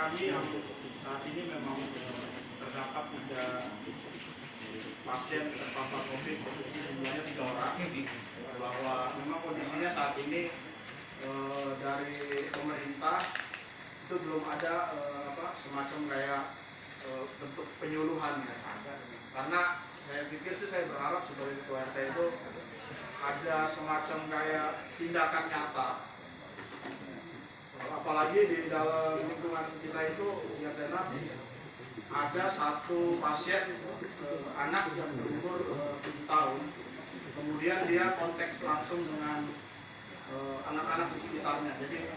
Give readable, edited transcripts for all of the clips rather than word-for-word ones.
kami yang saat ini memang terdapat 3 pasien terpapar COVID, jumlahnya 3 orang, bahwa memang kondisinya saat ini dari pemerintah itu belum ada semacam kayak bentuk penyuluhan ya. Karena saya pikir sih, saya berharap sebagai ketua RT itu ada semacam kayak tindakan nyata. Apalagi di dalam lingkungan kita itu ya ada 1 pasien anak yang berumur 7 tahun, kemudian dia konteks langsung dengan anak-anak di sekitarnya. Jadi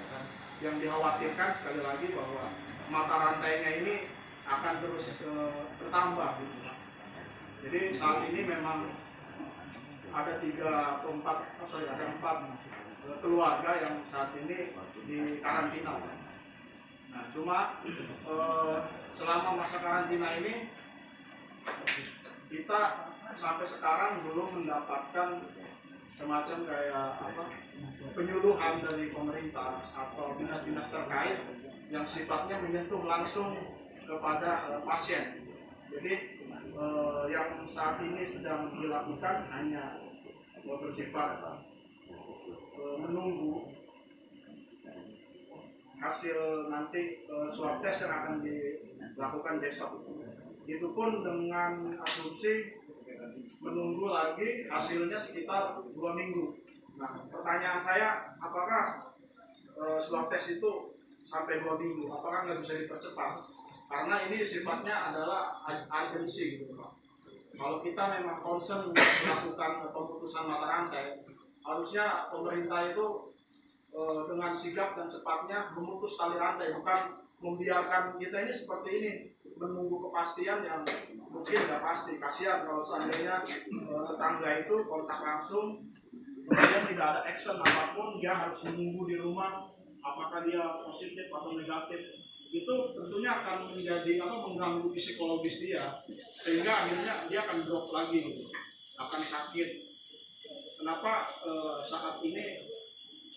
yang dikhawatirkan sekali lagi bahwa mata rantainya ini akan terus bertambah gitu. Jadi saat ini memang ada 4 keluarga yang saat ini di karantina. Nah, cuma selama masa karantina ini kita sampai sekarang belum mendapatkan semacam kayak penyuluhan dari pemerintah atau dinas-dinas terkait yang sifatnya menyentuh langsung kepada pasien. Jadi yang saat ini sedang dilakukan hanya bersifat menunggu hasil nanti swab test yang akan dilakukan besok. Itu pun dengan asumsi menunggu lagi hasilnya sekitar 2 minggu. Nah, pertanyaan saya, apakah swab test itu sampai 2 minggu? Apakah nggak bisa dipercepat? Karena ini sifatnya adalah urgency gitu, Pak. Kalau kita memang concern melakukan pemutusan mata rantai, harusnya pemerintah itu dengan sigap dan cepatnya memutus tali rantai, bukan membiarkan kita ini seperti ini, menunggu kepastian yang mungkin nggak pasti. Kasihan kalau seandainya tetangga itu kontak langsung, kemudian tidak ada action apapun, dia harus menunggu di rumah apakah dia positif atau negatif. Itu tentunya akan menjadi mengganggu psikologis dia, sehingga akhirnya dia akan drop lagi gitu, akan sakit. Kenapa saat ini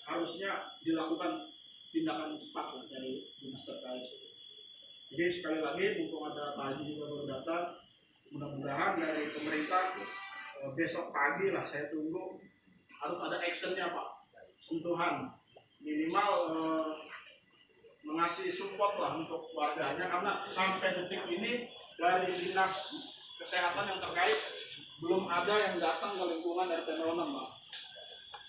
harusnya dilakukan tindakan cepat dari dinas terkait. Jadi sekali lagi, mumpung ada Pak Haji juga baru datang, mudah-mudahan dari pemerintah besok pagi lah saya tunggu harus ada actionnya, Pak, sentuhan minimal mengasih support lah untuk warganya, karena sampai detik ini dari dinas kesehatan yang terkait belum ada yang datang ke lingkungan RT 06, Pak.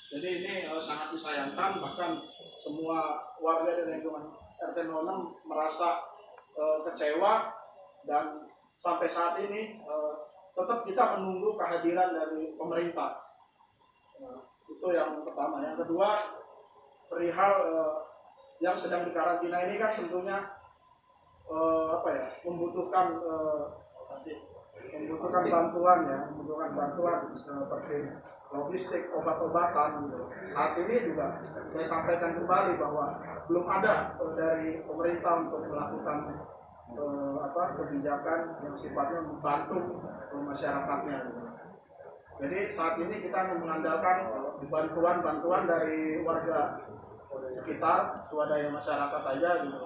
Jadi ini sangat disayangkan, bahkan semua warga di lingkungan RT 06 merasa kecewa, dan sampai saat ini tetap kita menunggu kehadiran dari pemerintah. Itu yang pertama. Yang kedua, perihal yang sedang dikarantina ini kan tentunya membutuhkan membutuhkan bantuan seperti logistik, obat-obatan gitu. Saat ini juga saya sampaikan kembali bahwa belum ada dari pemerintah untuk melakukan kebijakan yang sifatnya membantu masyarakatnya gitu. Jadi saat ini kita hanya mengandalkan bantuan dari warga sekitar, swadaya masyarakat aja gitu.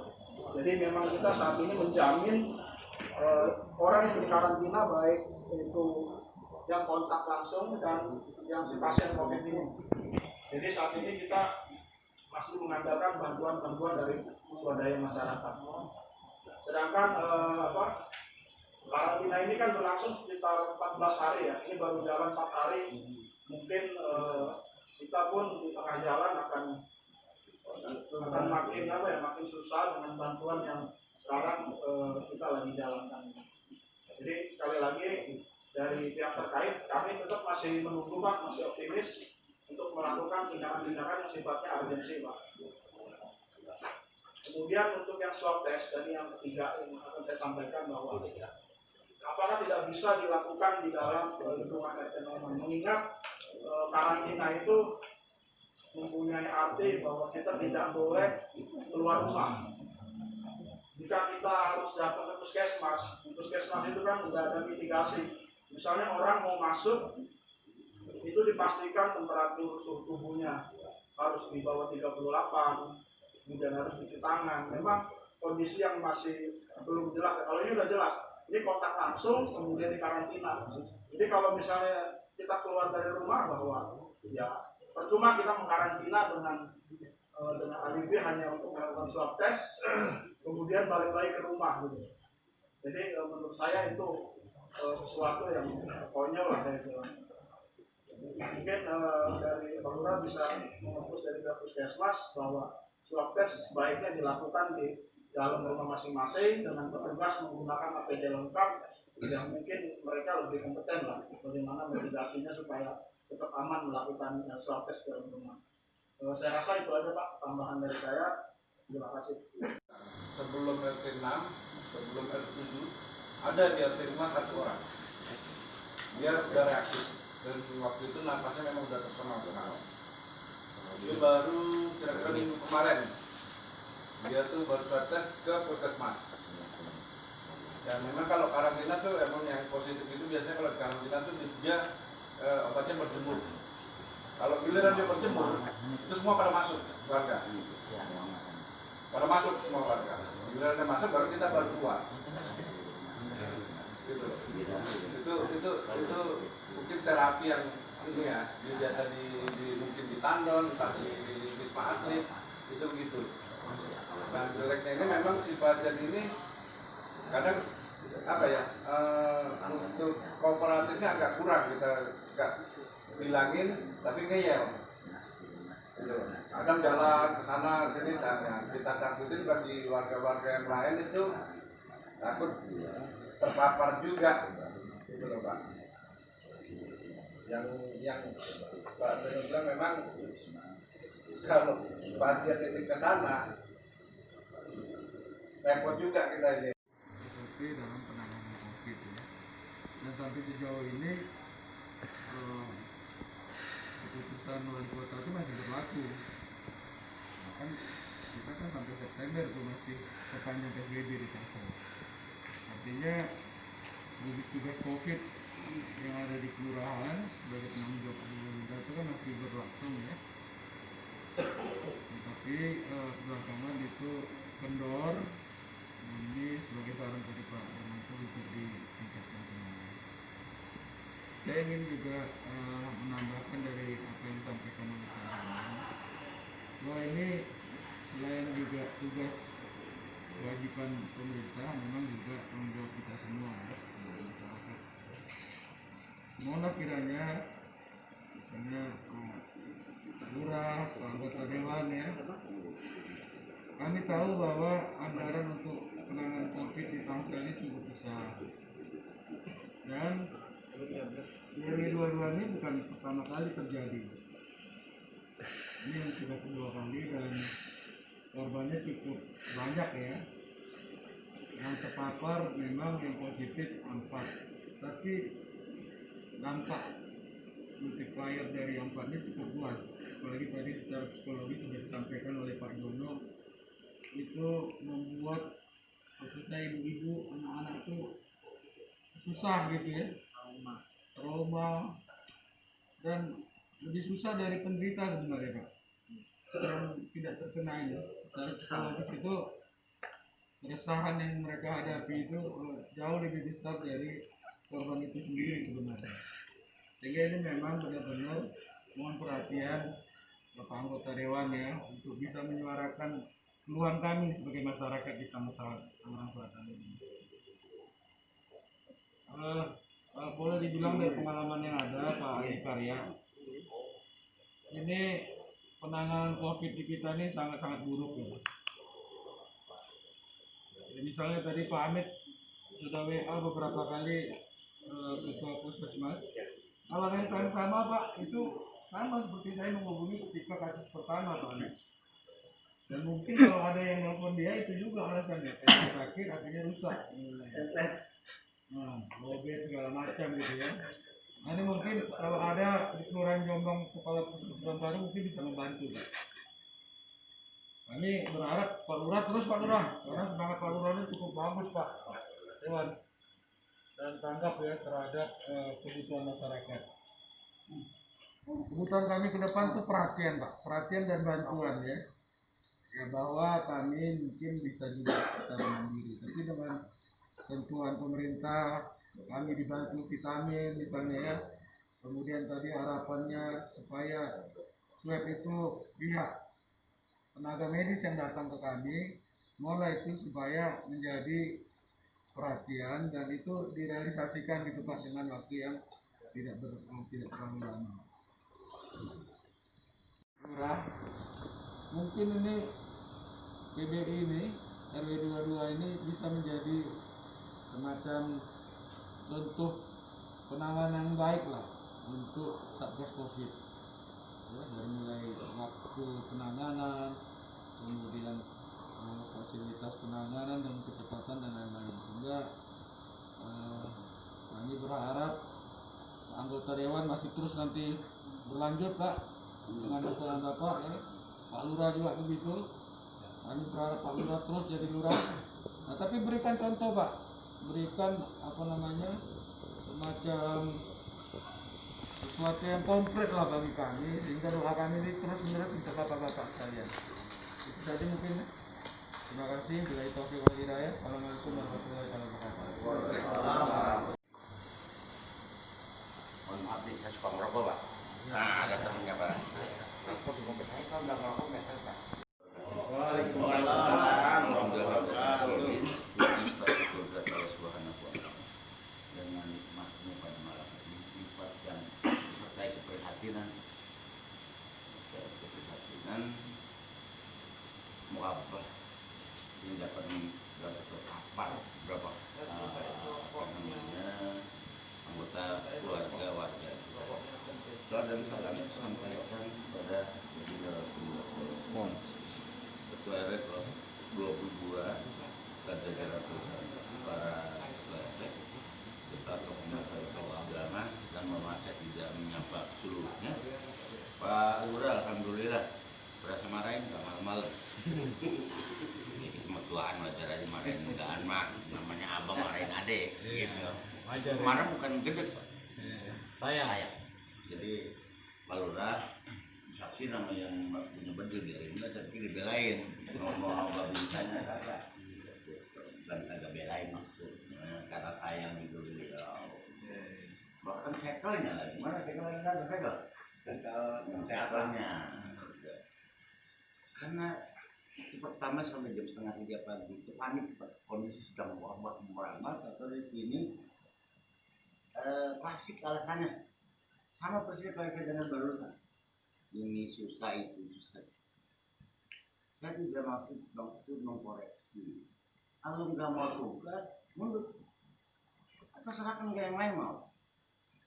Jadi memang kita saat ini menjamin orang yang dikarantina, baik itu yang kontak langsung dan yang si pasien COVID ini. Jadi saat ini kita masih mengandalkan bantuan dari swadaya masyarakat. Sedangkan karantina ini kan berlangsung sekitar 14 hari ya. Ini baru jalan 4 hari. Mungkin kita pun di tengah jalan akan makin susah dengan bantuan yang sekarang kita lagi jalankan. Jadi sekali lagi dari pihak terkait, kami tetap masih menunggu, Pak, masih optimis untuk melakukan tindakan-tindakan yang sifatnya urgensi, Pak. Kemudian untuk yang swab test, dan yang ketiga yang akan saya sampaikan bahwa apakah tidak bisa dilakukan di dalam lingkungan RT 06, mengingat karantina itu mempunyai arti bahwa kita tidak boleh keluar rumah. Jika kita harus datang ke puskesmas itu kan tidak ada mitigasi. Misalnya orang mau masuk, itu dipastikan temperatur suhu tubuhnya harus di bawah 38, kemudian harus cuci tangan. Memang kondisi yang masih belum jelas. Kalau ini udah jelas, ini kontak langsung kemudian dikarantina. Jadi kalau misalnya kita keluar dari rumah bahwa ya percuma kita mengkarantina dengan alibi hanya untuk melakukan swab test, kemudian balik lagi ke rumah gitu. Jadi menurut saya itu sesuatu yang konyol lah saya bilang. Mungkin dari Bang Lurah bisa menghapus dari pihak puskesmas bahwa swab test sebaiknya dilakukan di dalam rumah masing-masing dengan petugas menggunakan APD lengkap yang mungkin mereka lebih kompeten lah bagaimana mitigasinya supaya tetap aman melakukan swab test di dalam rumah. Saya rasa itu aja Pak tambahan dari saya. Terima kasih. Sebelum RT 6, sebelum RT 7 ada di RT 5 satu orang. Dia udah reaktif dan waktu itu napasnya memang udah tersengal-sengal. Dia baru kira-kira minggu kemarin dia tuh baru swab test ke puskesmas. Dan memang kalau karantina tuh emang yang positif itu biasanya kalau karantina tuh dia obatnya berjemur. Kalau giliran dia berjemur itu semua pada masuk warga. Pada masuk semua warga. Giliran dia masuk baru kita baru keluar. Gitu. Itu mungkin terapi yang ini ya biasa mungkin di Tandon, tapi di Wisma Atlet itu begitu. Nah jeleknya ini memang si pasien ini kadang apa ya untuk kooperatifnya agak kurang, kita suka bilangin tapi ngeyel. Gitu. Kadang jalan ke sana ke sini, kita takutin bagi warga-warga yang lain itu takut terpapar juga, gitu loh Pak. Yang Pak bilang memang kalau pasien itu ke sana repot juga kita ini. SOP dalam penanganan COVID ya. Dan sampai sejauh ini keputusan wali kota itu masih berlaku. Bahkan kita kan sampai September itu masih sepanjang PSBB di Tangsel. Artinya gugus tugas COVID yang ada di kelurahan sebagai penanggung jawab pemerintah itu kan masih berlangsung ya. Tapi belakangan itu kendor. Ini sebagai saran dari Pak Hermanto untuk ditingkatkan kembali. Saya ingin juga menambahkan dari apa yang disampaikan oleh Pak Hermanto bahwa ini selain juga tugas kewajiban pemerintah, memang juga tanggung jawab kita semua ya, masyarakat. Mohonlah kiranya misalnya lurah, anggota dewan ya, kami tahu bahwa anggaran untuk penanganan COVID di Tangsel ini cukup besar. Dan 2022 ini bukan pertama kali terjadi. Ini yang sudah kedua kali dan korbannya cukup banyak ya. Yang terpapar memang yang positif 4, tapi dampak multiplier dari 4 ini cukup luas. Apalagi tadi secara psikologis sudah disampaikan oleh Pak Jono, itu membuat khususnya ibu-ibu, anak-anak itu susah gitu ya, trauma, dan lebih susah dari penderita sebenarnya Pak yang tidak terkena ini. Secara psikologis itu keresahan yang mereka hadapi itu jauh lebih besar dari korban itu sendiri sebenarnya. Sehingga ini memang benar-benar mohon perhatian Bapak anggota dewan ya untuk bisa menyuarakan keluhan kami sebagai masyarakat di Tangsel Tangerang Selatan ini. Boleh dibilang dari pengalaman yang ada Pak Adi Karya, ini penanganan COVID di kita ini sangat-sangat buruk ya. Jadi misalnya tadi Pak Amit sudah WA beberapa kali ketua puskesmas. Kalau yang sama Pak itu sama seperti saya menghubungi ketika kasus pertama Pak Amit. Dan mungkin kalau ada yang nelfon dia itu juga alasannya sakit akhirnya rusak. Nah, lobet segala macam gitu ya. Nah, ini mungkin kalau ada di Kelurahan Jombang kepala puskesmas baru mungkin bisa membantu. Kami berharap Pak Lurah terus Pak Lurah, karena semangat Pak Lurah ini cukup bagus Pak Dewan dan tanggap ya terhadap kebutuhan masyarakat. Kebutuhan kami ke depan itu perhatian Pak, perhatian dan bantuan ya. bahwa kami mungkin bisa juga secara mandiri, tapi dengan tentuan pemerintah kami dibantu vitamin misalnya ya. Kemudian tadi harapannya supaya swab itu pihak tenaga medis yang datang ke kami mulai itu supaya menjadi perhatian dan itu direalisasikan gitu Pak dengan waktu yang tidak terlalu lama. Lurah, mungkin ini PBI ini RW 22 ini bisa menjadi semacam contoh penanganan yang baik lah untuk Satgas Covid ya, dari mulai waktu penanganan, kemudian fasilitas penanganan dan kecepatan dan lain-lain, sehingga kami berharap anggota dewan masih terus nanti berlanjut Pak dengan usulan Bapak ya. Pak Lurah juga begitu, kami berharap Pak Lurah terus jadi lurah. Nah, tapi berikan contoh Pak, berikan semacam sesuatu yang konkret lah bagi kami, sehingga doa kami ini terus menerus untuk bapak-bapak sekalian. Itu saja mungkin. Terima kasih. Bila itu wal hidayah. Assalamualaikum warahmatullahi wabarakatuh. Mohon maaf nih, saya suka merokok Pak. Nah, ada temennya Pak. Rokok juga saya kalau nggak merokok nggak terpas. Waalaikumsalam warahmatullahi wabarakatuh. Dengan nikmatmu pada malam ini, nikmat yang disertai keprihatinan, muabah ini dapat terpapar berapa anggota keluarga warga. Salam dan salam sampaikan kepada Ketua RW 22 dan jajaran para atau pemerintah agama dan memaksa tidak menyapa seluruhnya. Pak Lurah, alhamdulillah berasa marahin nggak malam-malam. Cuma tuaan wajar aja marahin enggak mah, namanya abang marahin adek gitu. Marah bukan gede Pak. Saya. Jadi Pak Lurah saksi nama yang punya berdiri dari ini tapi dibelain ngomong babinsannya kakak. Bukan kagak belain maksudnya karena sayang gitu. Bahkan sekelnya lagi, mana sekelnya ada sekel? Sekelnya. Karena itu pertama sampai jam 2:30 pagi itu panik, kondisi sedang wabah merambat atau di sini klasik alasannya sama persis kayak dengan barusan. Ini susah itu susah. Saya tidak maksud mengkoreksi. Kalau nggak mau tugas, mundur. Terserah kan nggak yang lain mau.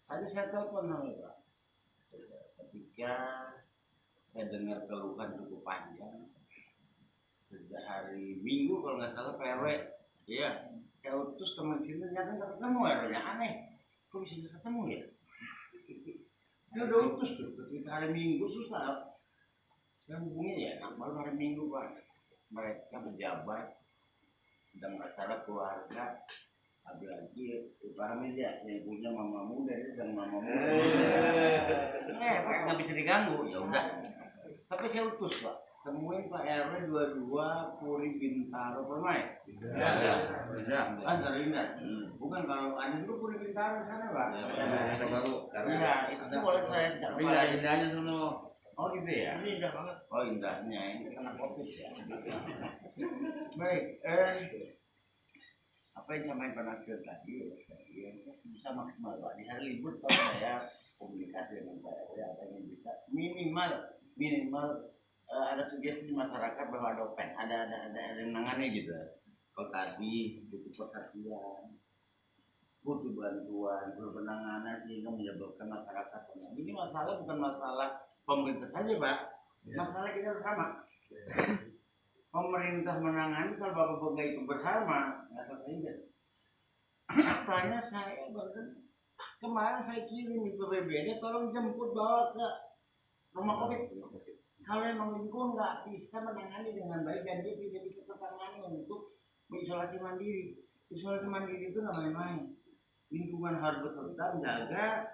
Tadi saya telepon sama Pak. Ketika saya dengar keluhan cukup panjang, sejak hari Minggu kalau nggak salah PRW, ya, saya utus teman sini ternyata nggak ketemu ya, aneh. Kok bisa nggak ketemu ya? Saya udah utus tuh, ketika hari Minggu susah. Saya hubungi ya, malam hari Minggu Pak. Mereka pejabat sedang acara keluarga, apalagi pahami dia yang punya mama muda itu sedang mama muda. Pak nggak bisa diganggu, ya udah. Tapi saya utus Pak, temuin Pak RW 22 Puri Bintaro Permai. Antar Indah. Bukan kalau ada dulu Puri Bintaro sana Pak. Saya baru Iya, itu boleh saya tidak pindah indahnya sono. Oh gitu ya? Ini indah banget. Oh indahnya ini kena covid ya. Baik, apa yang sampai penasihat tadi sekalian bisa maksimal Pak di hari libur toh saya komunikasi dengan Pak RW apa yang bisa minimal ada sugesti di masyarakat bahwa ada open ada yang menangani gitu. Kalau tadi butuh perhatian, butuh bantuan, butuh penanganan sehingga menyebabkan masyarakat. Ini masalah bukan masalah pemerintah saja Pak, masalah kita bersama. Pemerintah menangani kalau bapak-bapak itu bersama nggak selesai. Katanya saya baru kemarin saya kirim itu BBD tolong jemput bawa ke rumah COVID. Kalau memang lingkungan nggak bisa menangani dengan baik dan dia tidak bisa tertangani untuk mengisolasi mandiri. Isolasi mandiri itu namanya main. Lingkungan harus beserta menjaga,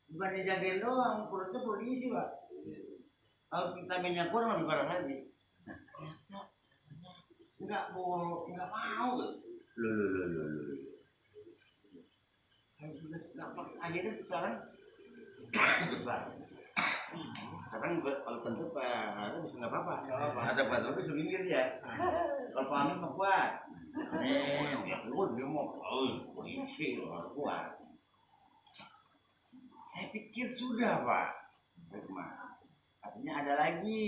bukan dijagain doang, perutnya perlu diisi Pak. Kalau vitaminnya kurang lebih parah lagi. ternyata nggak mau. Loh. Akhirnya sekarang sekarang kalau tentu Pak bisa nggak apa-apa. Ada Pak Tobi seminggu dia. Kalau Pak Amin mah kuat. Amin. Ya kuat dia mau polisi kuat. Saya pikir sudah Pak. Artinya ada lagi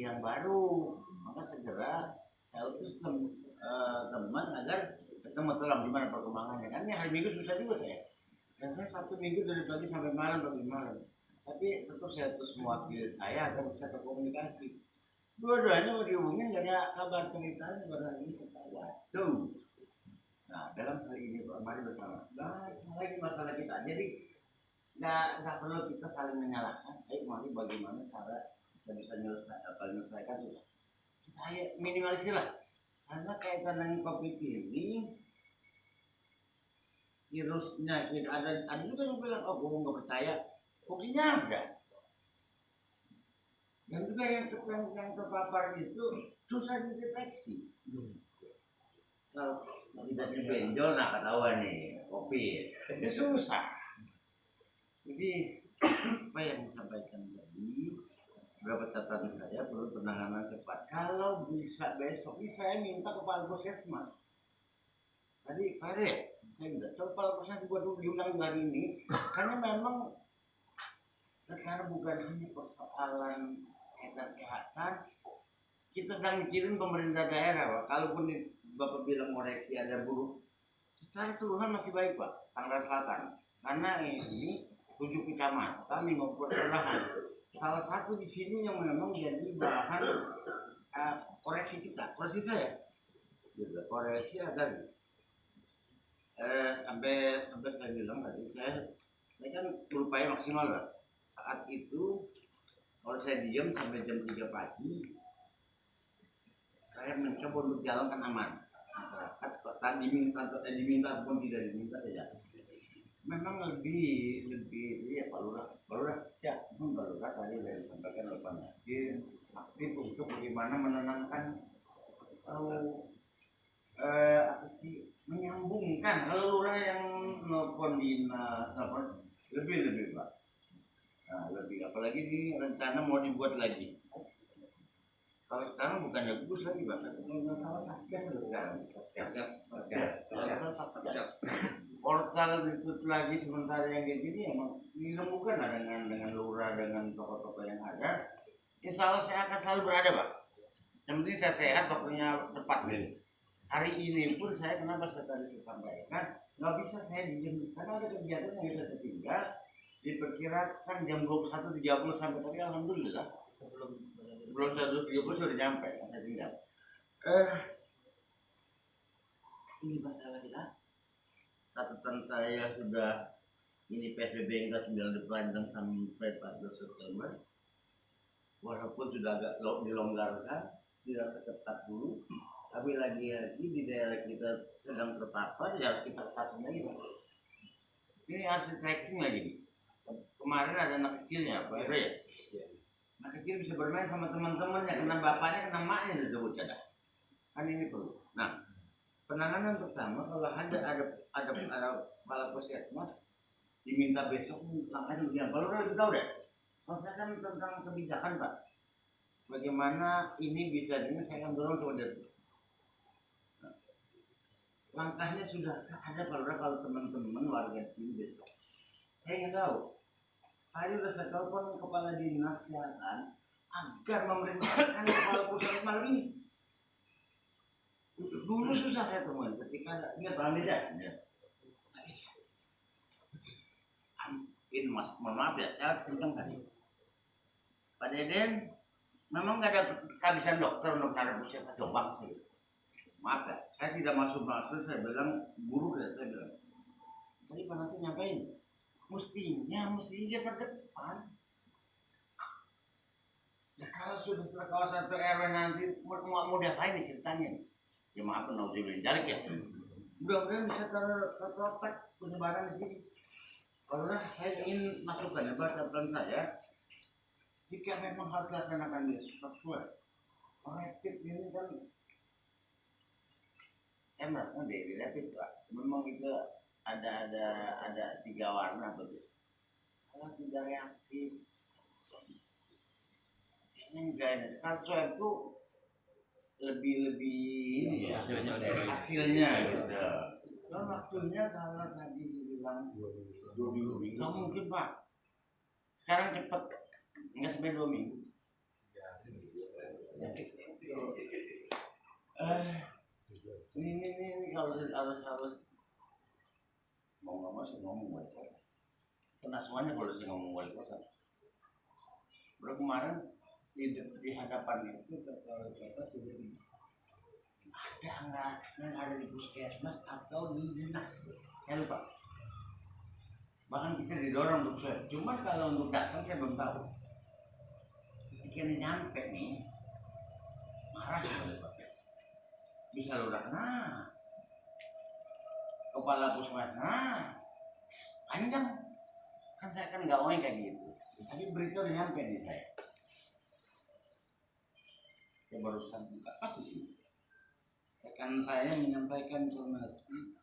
yang baru. Maka segera saya utus teman agar ketemu tolong gimana perkembangannya. Kan ini hari Minggu susah juga saya. Dan saya Sabtu Minggu dari pagi sampai malam. Tapi tetap saya terus mewakili saya agar bisa terkomunikasi. Dua-duanya mau dihubungin gak ada kabar ceritanya pada ini waduh. Nah dalam hal ini Pak mari bersama. Lagi masalah kita. Jadi nggak perlu kita saling menyalahkan. Ayo mari bagaimana cara kita bisa menyelesaikan itu. Saya minimalisir lah. Karena kaitan dengan COVID ini virusnya ada juga yang bilang oh gue nggak percaya. Buktinya ada. Dan juga yang terpapar itu susah dideteksi. Kalau tidak dibenjol, nah ketahuan nih COVID. Ini susah. Jadi apa yang disampaikan tadi, beberapa catatan saya perlu penanganan cepat. Kalau bisa besok ini saya minta kepada Puskesmas. Tadi Pak Ade, saya minta coba Puskesmas buat diundang hari ini, karena memang karena bukan hanya persoalan kesehatan, kita sedang mikirin pemerintah daerah, Pak. Kalaupun Bapak bilang koreksi ada buruk, secara keseluruhan masih baik, Pak. Tangerang Selatan, karena ini 7 kecamatan 50 kelurahan. Salah satu di sini yang memang jadi bahan koreksi kita, koreksi saya, koreksi agar sampai saya bilang tadi saya kan berupaya maksimal, Pak. Saat itu kalau saya diam sampai jam 3 pagi saya mencoba untuk jalankan aman masyarakat. Tadi diminta pun tidak diminta saja. Memang lebih ya Pak Lurah siap. Pak Lurah tadi saya sampaikan oleh Pak Nasir aktif untuk bagaimana menenangkan menyambungkan. Kalau Lurah yang nelfon dinas lebih Pak. Nah, lebih apalagi ini rencana mau dibuat lagi. Kalau sekarang bukannya bagus lagi Pak. Kalau Satgas sekarang. Satgas. Portal ditutup lagi sementara yang kayak gini emang dirembukan lah dengan lurah dengan tokoh-tokoh yang ada. Insya Allah saya akan selalu berada Pak. Yang penting saya sehat, waktunya tepat nih. Hari ini pun saya kenapa saya tadi sampaikan nggak bisa saya diam karena ada kegiatan yang bisa saya tinggal. Diperkirakan jam 21.30 sampai tadi alhamdulillah belum 130 sudah nyampe saya tinggal. Ini masalah kita. Catatan saya sudah ini PSBB enggak 9 dipanjang sampai 14 September. Walaupun sudah agak dilonggarkan, tidak seketat dulu, tapi lagi-lagi di daerah kita sedang terpapar, ya harus kita ketatin lagi Pak. Ini harus di tracking lagi nih. Kemarin ada anak kecilnya, Pak Ero ya? Anak kecil bisa bermain sama teman-temannya, kena bapaknya, kena maknya disebut cadah. Kan ini perlu. Nah, penanganan pertama kalau ada kepala puskesmas diminta besok langkahnya begini. Kalau udah lebih tahu deh. Kalau saya kan tentang kebijakan Pak. Bagaimana ini bisa saya akan dorong kepada langkahnya sudah ada kalau teman-teman warga sini besok. Saya ingin tahu. Saya sudah saya telepon kepala dinas kesehatan agar memerintahkan kepala puskesmas malam ini. Dulu susah saya temukan ketika ada ingat Pak Hamid ya. Ini mas, mohon maaf ya, saya harus kencang tadi. Pak Deden, memang nggak ada kehabisan dokter untuk menaruh puskesmas Jombang sih. Maaf ya, saya tidak masuk, saya bilang buruk ya, saya bilang. Tadi Pak Nasir nyampein. Mestinya dia terdepan. Nah, kalau sudah setelah kawasan PRW nanti mau diapain nih ceritanya? Ya maaf nauzubillah jalik ya. Mudah-mudahan bisa terprotek penyebaran di sini. Kalau saya ingin masukkan catatan saya, jika memang harus dilaksanakan sesuai rapid ini kan saya merasa dari rapid Pak, memang itu ada 3 warna betul. Kalau tidak reaktif, ini enggak ada. Kalau swab itu lebih ini ya hasilnya gitu. Dan waktunya kalau tadi dibilang 2 minggu, nggak mungkin Pak. Sekarang cepat, nggak sampai 2 minggu. Ini kalau harus mau nggak mau sih ngomong wali kota. Kena semuanya kalau sih ngomong wali kota. Baru kemarin di hadapan itu kata sudah ada nggak yang ada di puskesmas atau di dinas, saya lupa. Bahkan kita didorong untuk swab. Cuma kalau untuk datang saya belum tahu. Ketika ini nyampe nih, marah sekali Pak. Bisa lurah, nah kepala puskesmas, nah panjang. Kan saya kan nggak mau kayak gitu. Tapi berita udah nyampe di saya. Saya barusan buka kasus ini. Rekan saya menyampaikan informasi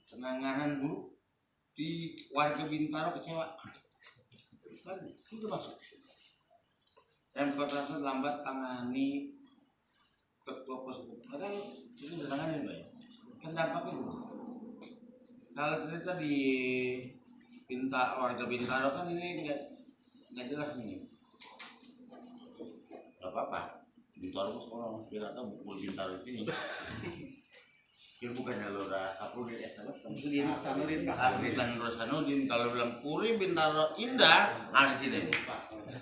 penanganan buruk di warga Bintaro kecewa. Sudah masuk. Dan Pemkot lambat tangani ketua pos. Padahal itu udah tangani Pak. Kan dampaknya itu. Kalau cerita di warga Bintaro kan ini nggak jelas nih. Gak apa-apa. Bintaro itu sekolah kita tahu buku Bintaro ini. Dia bukannya Lurah Kapolri Hasanuddin. Hasanuddin Rosanudin kalau bilang Puri Bintaro Indah ada sih deh.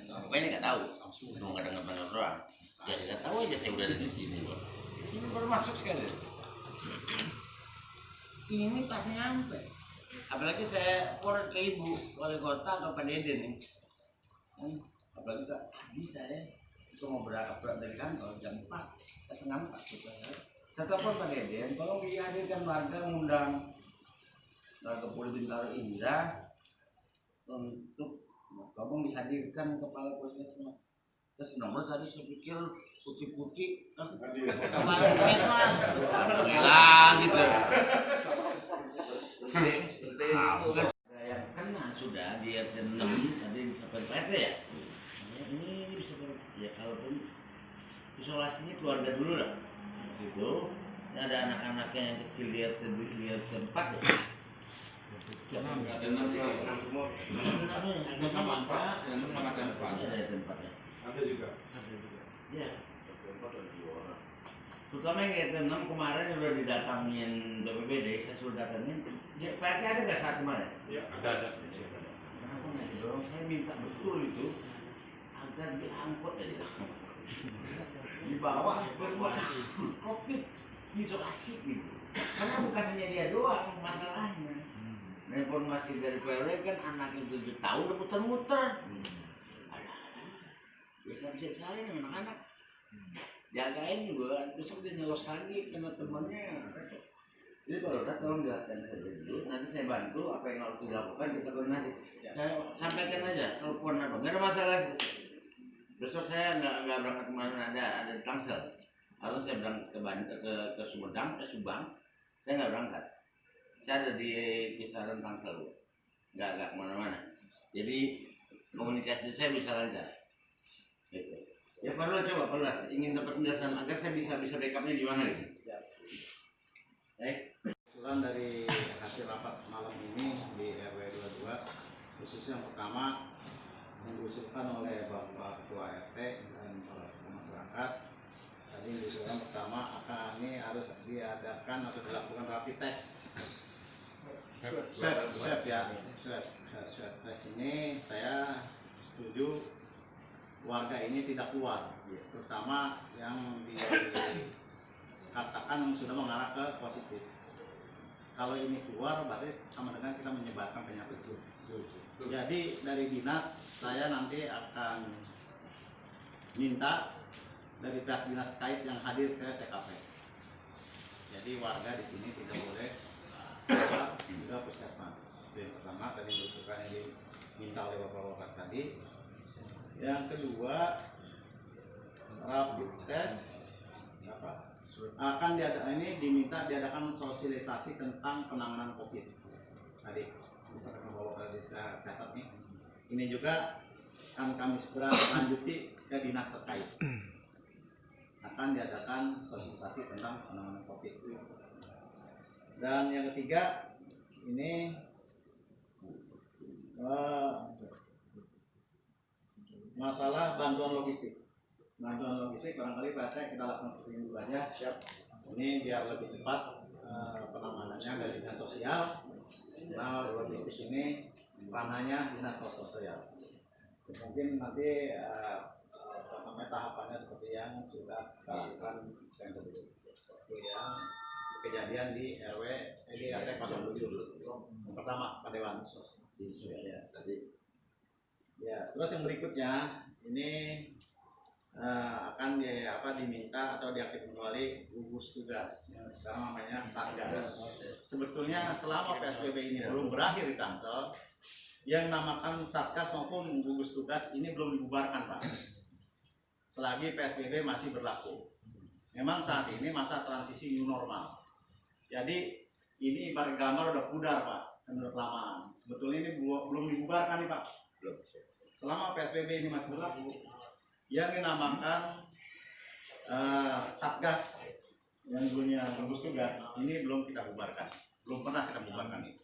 Pokoknya nggak tahu. Cuma nggak dengar doang. Jadi nggak tahu aja saya udah ada di sini. Ini baru masuk sekali. Ini pas nyampe. Apalagi saya forward ke ibu wali kota atau Pak Deden nih. Apalagi tadi saya itu mau berangkat dari kantor jam 4, setengah 4 gitu. Saya telepon Pak Deden, tolong dihadirkan warga mengundang warga Puri Bintaro Indah untuk tolong dihadirkan kepala puskesmas. Terus nomor tadi saya pikir putih-putih kepala puskesmas. Lah gitu. Yang kena sudah di RT 6 tadi bisa PRT ya. Ini bisa ya kalaupun isolasinya keluarga dulu lah. Gitu. Ini ada anak-anaknya yang kecil lihat tempat ya. Ada 6 semua. Ada tempatnya. Ada juga. Ya. Terutama yang RT 6 kemarin sudah didatangin BPBD, saya sudah datangin. PRT ada nggak saat kemarin? Ya, ada. Kenapa nggak didorong? Saya minta betul itu agar diangkut dari di bawah berbuat COVID isolasi gitu. Karena bukan hanya dia doang masalahnya. Nah, informasi dari PRW kan anaknya 7 tahun udah muter-muter. Ya nggak bisa disalahin anak-anak. Jagain juga, besok dia nyelos lagi kena temannya. Jadi kalau udah tolong jelaskan saja dulu, nanti saya bantu apa yang harus dilakukan kita koordinasi. Saya sampaikan aja, telepon apa, nggak ada masalah. Besok saya nggak berangkat kemana, ada di Tangsel. Harus saya berangkat ke Sumedang, ke Subang, saya nggak berangkat. Saya ada di kisaran Tangsel, nggak kemana-mana. Jadi komunikasi saya bisa lancar. Gitu. Ya perlu coba ingin dapat penjelasan agar saya bisa backupnya di mana gitu. Usulan dari hasil rapat malam ini di RW 22 khususnya yang pertama yang diusulkan oleh Bapak Ketua RT dan masyarakat. Tadi usulan pertama akan ini harus diadakan atau dilakukan rapid test. Swab test ini saya setuju warga ini tidak keluar, terutama yang dikatakan sudah mengarah ke positif. Kalau ini keluar berarti sama dengan kita menyebarkan penyakit itu. Jadi dari dinas saya nanti akan minta dari pihak dinas terkait yang hadir ke TKP. Jadi warga di sini tidak boleh keluar ke puskesmas. Yang pertama tadi berusulkan yang diminta oleh Bapak tadi. Yang kedua, rapid test akan diminta diadakan sosialisasi tentang penanganan COVID. Tadi misalkan Bapak bisa catat nih. Ini juga akan kami segera lanjuti ke dinas terkait. Akan diadakan sosialisasi tentang penanganan COVID. Dan yang ketiga, ini masalah bantuan logistik. Bantuan logistik barangkali Pak RT kita lakukan seperti ini dulu aja. Siap. Ini biar lebih cepat penanganannya dari dinas sosial. Nah, logistik ini ranahnya dinas sosial. Mungkin nanti tahapannya seperti yang sudah dilakukan seperti yang kejadian di di RT 07 pertama Pak Dewan. Ya, terus yang berikutnya ini akan diminta atau diaktifkan kembali gugus tugas yang sekarang namanya Satgas. Sebetulnya selama PSBB ini belum berakhir di Tangsel, yang namakan Satgas maupun gugus tugas ini belum dibubarkan, Pak. Selagi PSBB masih berlaku. Memang saat ini masa transisi new normal. Jadi ini ibarat gambar udah pudar, Pak, menurut lamaan. Sebetulnya ini belum dibubarkan nih, Pak. Belum. Selama PSBB ini masih berlaku, yang dinamakan Satgas yang dulunya gugus tugas ini belum kita bubarkan, belum pernah kita bubarkan itu.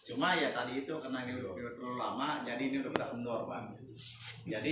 Cuma ya tadi itu karena ini udah terlalu lama, jadi ini udah kita kendor, Pak. Jadi